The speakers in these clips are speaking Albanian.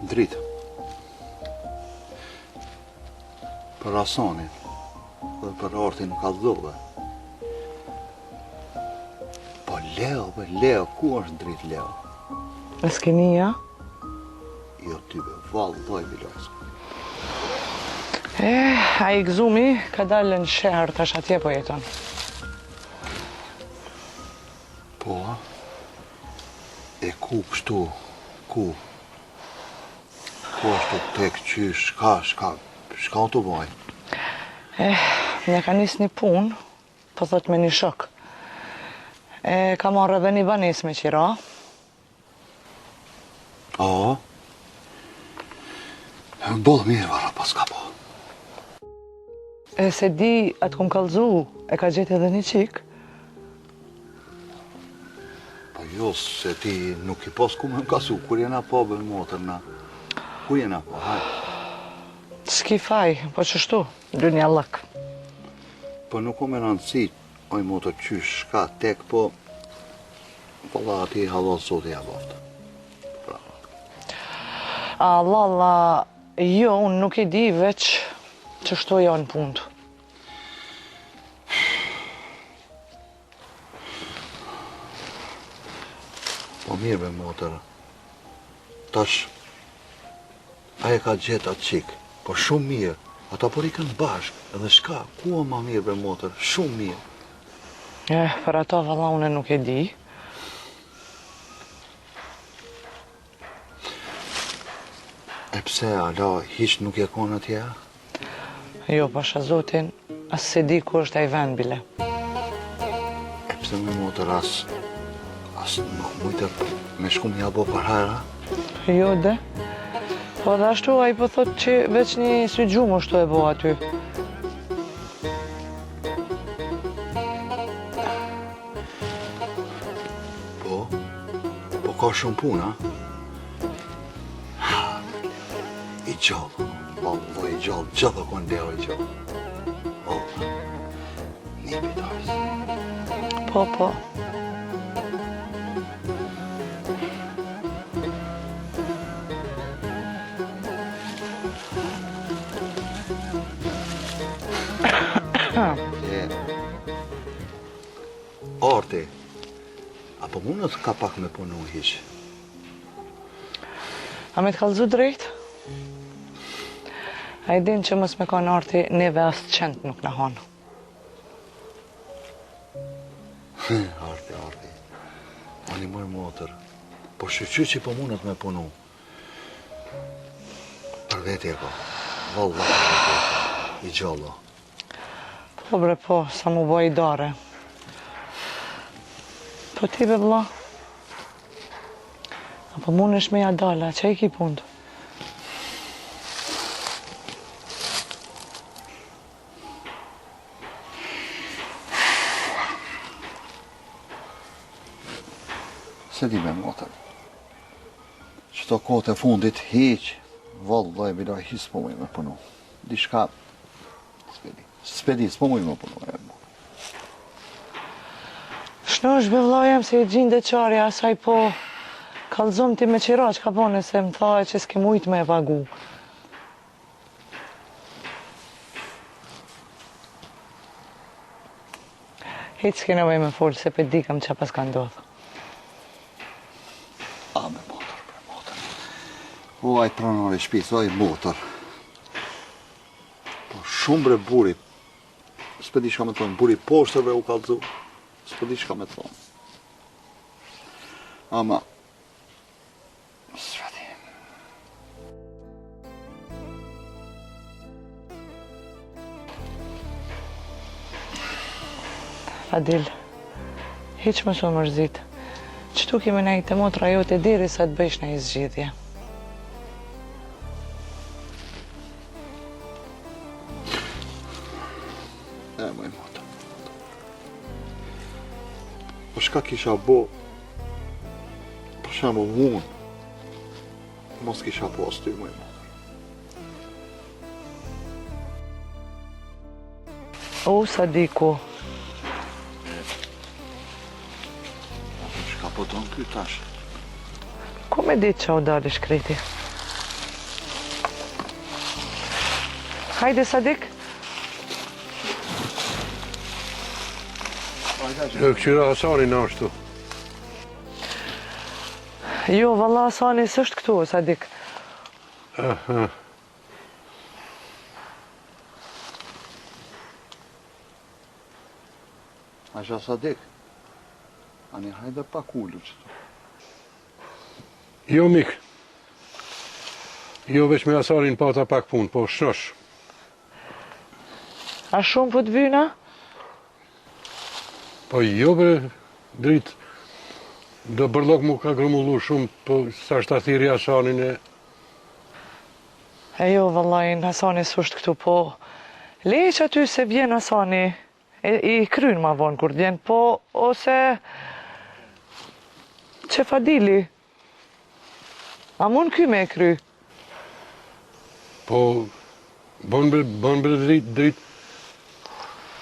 Dritë. Për Hasanin dhe për Artin nuk ka dhove. Po Leo, ku është dritë Leo? E s'keni ja? Jo tybe, valloj Bilas. A i gëzumi ka dalë në shehër tash atje po jeton. Po, e ku kështu, ku? Ku është tek qysh, shka të baj? Një ka njës një punë, po thot me një shok. Ka marrë edhe një banes me qira. A? Bodhë mirë vara pas ka po. Se di atë kom kallëzu, e ka gjetë edhe një qik. Po jo, se ti nuk i pas ku me më kasu, kur jena po bë motër na. Ku jena po, hajë. S'ki faj, po qështu, dy një lëk. Po nuk o me rëndësi, oj motër qysh, shka tek, po... Valla ati halal sot e jabaftë. Allah, jo, unë nuk i di veç qështu janë punët. Po mirë be motër, tash, aje ka gjetë atë qikë, po shumë mirë, ata por i kënë bashkë, edhe shka, ku o ma mirë be motër, shumë mirë. Për ato valla unë nuk e di. E pse, ala, hiç nuk e konë atje? Jo, pasha zotin, as se di ku është ai vend bile. E pse me motër as nuk mujtë me shku m'ja bo për hera? Jo, dhe. Po dhe ashtu, a i po thot që veç një sy gjumë është e bo aty. Po ka shumë puna? I gjallë, valla i gjallë, gjithë o kënë leo i gjallë. Valla, një pitajës. Po. Arti, apo mundët ka pak me punu hiq? A me t'kallëzu drejt? A i din që mos me kanë Arti, neve asë qent nuk në hanë. Arti. Ani moj motër, po shqyqy që po mundët me punu. Për veti e ko, valla për veti e ko, i gjallo. Po bre po, sa mu boj i dare. Po ti be vlla? Apo mund është me ja dala, që i ki punët? Se di me motër, qëto kohët e fundit hiq, valla e bila hiq s'po muj me punu. Dishka, s'pedi, s'po muj me punu. Shno është be vlla jam se i gjinde qarja, asaj po kallëzom ti me qira që ka bone se më thaje që s'ke mujt me e pagu. Hiq s'ke nevoj me folë se pe di kam që pas ka ndodhë. A me motër. O, aj pranore shpis, oj motër. Po shumë bre buri, s'pe di shka me thonë, buri poshtërve u kallëzu, s'pe di shka me thonë. Ama, s'pe di. Adil, hiq më shumë mërzit. Qëtu kemi nejtë të motra jote diri sa të bëjsh në i zgjidhje. Moj motër. Po shka kisha bo, për shembull unë, mos kisha po as ty, moj motër. O, sa diku. Shka po tonë ky tash? Ku me ditë që u dalë shkreti? Hajde Sadik. Këqyra Hasani në ashtu. Jo, valla Hasani s'është këtu, Sadik. Aha. Asha Sadik, ani hajde pak ullu qëtu. Jo mik. Jo veç me Hasanin pata pak punë, po shnosh. A shumë për të vyna? Po jo bre, dritë. Do bërlok mu ka grumullu shumë, po sa është athiri Hasanin e... E jo, vallaj, në Hasani s'është këtu, po... Leq aty se vjen Hasani, i kryn ma vonë kur vjen, po... Ose... Që Fadili? A mund ky me e kry? Po... Bon bre dritë.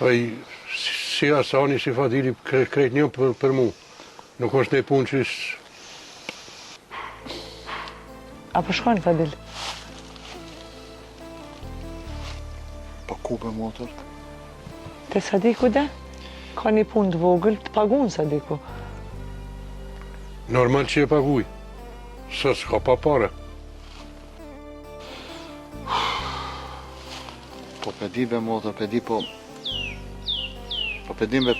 Aj, si Hasani, si Fadili, krejt një për mu. Nuk është ne punë që... A po shkojnë Fadil? Po ku be motor? Te Sadiku de? Ka një punë të vogël, të pagun Sadiku. Normal që e paguj. Së s'ka pa pare. Po pedi be motor, pedi po... Po pedim be...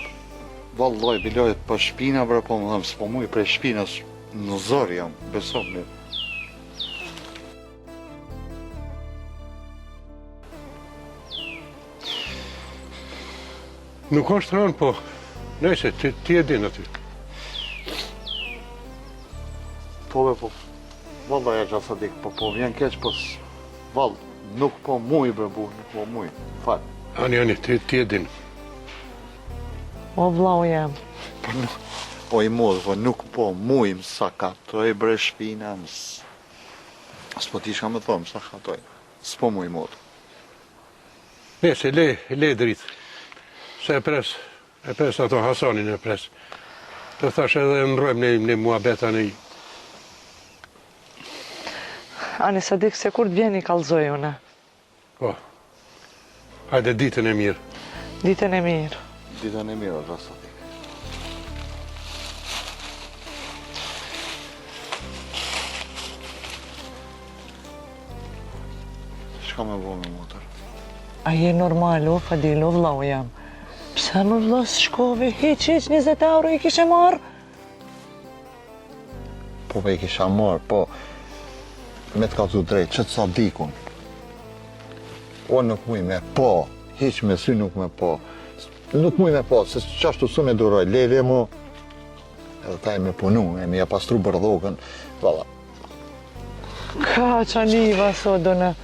Valloj, biloj, po shpina bre, po më thëmë, s'po muj prej shpinas në zor jam, besom një. Nuk është rënë, po... Nëjse, ti e din aty. Po be, po... Valloj e gja Sadik, po vjen keq, po... Vall, nuk po muj bre bu, nuk po muj, fal. Ani, ti e din. O vlau jam. Po i modë, po nuk po mujmë sa katoj bre shpina, s'po t'isha me thomë sa katoj, s'po muj modë. Nese, le dritë. Se e pres ato Hasanin e pres. Të thash edhe ndrojmë në muabeta në i. Ani Sadik, se kur të vjen i kallzoj une. Po. Hajde ditën e mirë. Ditën e mirë. Ditën e mirë, o Sadik. Shka me bo me motor? A je normal, o Fadil, o vlau jam. Pse më vlau s'shkove, hiq, 20 euro i kishe marrë? Po i kisha marrë, po... Me t'ka të drejtë, që të Sadikun. O nuk muj me po, hiq me sy nuk me po. Nuk muj me po, se qashtu su me duroj, lele mu... Edhe ta e me punu, e me ja pastru bërdhokën, valla. Ka qaniva, sodone.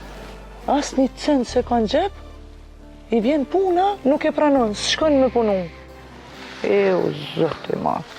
As një cent se kanë gjep, i vjen puna, nuk e pranon, s'shkon me punu. E, o zëtë i matë.